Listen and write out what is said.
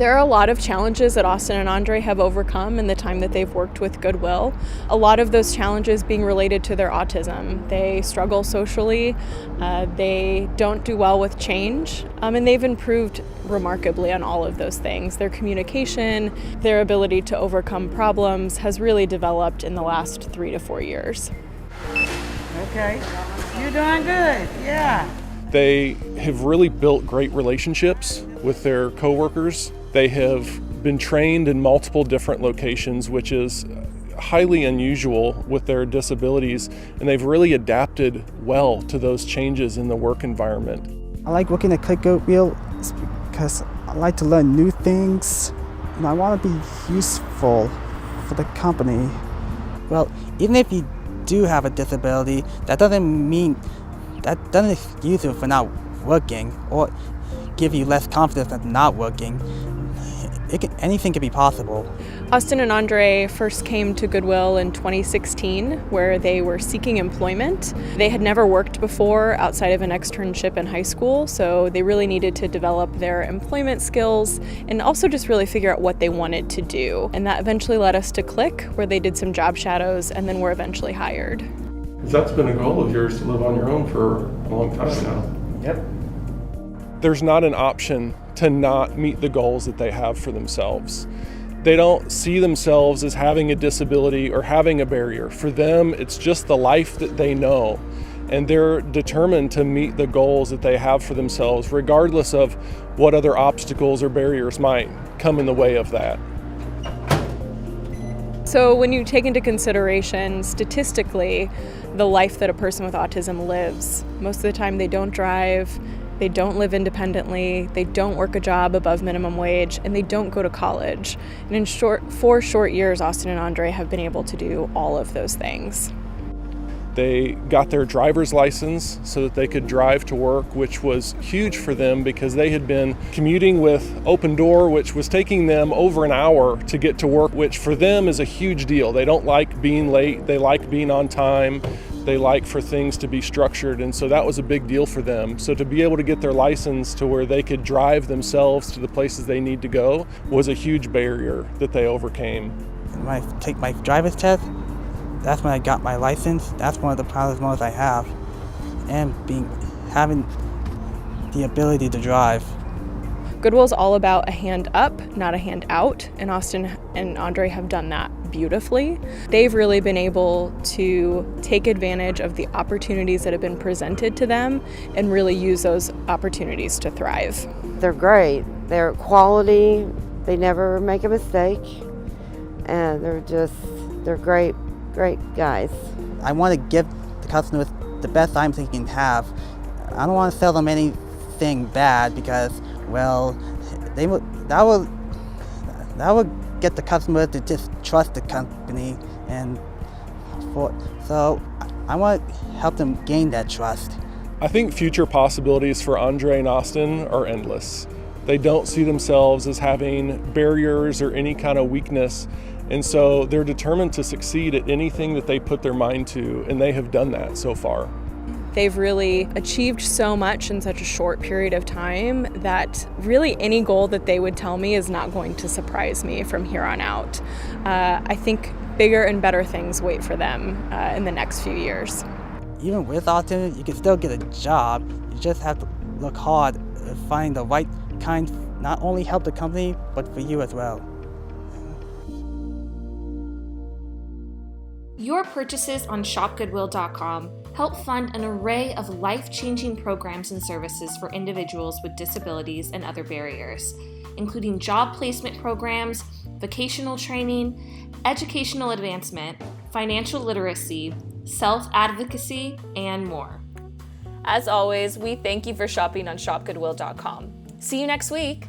There are a lot of challenges that Austin and Andre have overcome in the time that they've worked with Goodwill. A lot of those challenges being related to their autism. They struggle socially, they don't do well with change, and they've improved remarkably on all of those things. Their communication, their ability to overcome problems has really developed in the last 3 to 4 years. Okay, you're doing good, yeah. They have really built great relationships with their coworkers. They have been trained in multiple different locations, which is highly unusual with their disabilities, and they've really adapted well to those changes in the work environment. I like working at Goodwill because I like to learn new things, and I want to be useful for the company. Well, even if you do have a disability, that doesn't excuse you for not working or give you less confidence of not working. Anything can be possible. Austin and Andre first came to Goodwill in 2016, where they were seeking employment. They had never worked before outside of an externship in high school, so they really needed to develop their employment skills and also just really figure out what they wanted to do. And that eventually led us to Click, where they did some job shadows and then were eventually hired. That's been a goal of yours, to live on your own for a long time now. Yep. There's not an option to not meet the goals that they have for themselves. They don't see themselves as having a disability or having a barrier. For them, it's just the life that they know. And they're determined to meet the goals that they have for themselves, regardless of what other obstacles or barriers might come in the way of that. So when you take into consideration statistically the life that a person with autism lives, most of the time they don't drive, they don't live independently, they don't work a job above minimum wage, and they don't go to college. And in 4 short years, Austin and Andre have been able to do all of those things. They got their driver's license so that they could drive to work, which was huge for them because they had been commuting with Open Door, which was taking them over an hour to get to work, which for them is a huge deal. They don't like being late, they like being on time, they like for things to be structured, and so that was a big deal for them. So to be able to get their license to where they could drive themselves to the places they need to go was a huge barrier that they overcame. When I take my driver's test, that's when I got my license. That's one of the proudest moments I have, and having the ability to drive. Goodwill's all about a hand up, not a hand out, and Austin and Andre have done that beautifully. They've really been able to take advantage of the opportunities that have been presented to them and really use those opportunities to thrive. They're great. They're quality. They never make a mistake, and they're great guys. I want to give the customers the best items they can have. I don't want to sell them anything bad because, well, that will get the customer to just trust the company, so I want to help them gain that trust. I think future possibilities for Andre and Austin are endless. They don't see themselves as having barriers or any kind of weakness, and so they're determined to succeed at anything that they put their mind to, and they have done that so far. They've really achieved so much in such a short period of time that really any goal that they would tell me is not going to surprise me from here on out. I think bigger and better things wait for them in the next few years. Even with autism, you can still get a job. You just have to look hard and find the right kind, not only help the company, but for you as well. Your purchases on ShopGoodwill.com help fund an array of life-changing programs and services for individuals with disabilities and other barriers, including job placement programs, vocational training, educational advancement, financial literacy, self-advocacy, and more. As always, we thank you for shopping on ShopGoodwill.com. See you next week.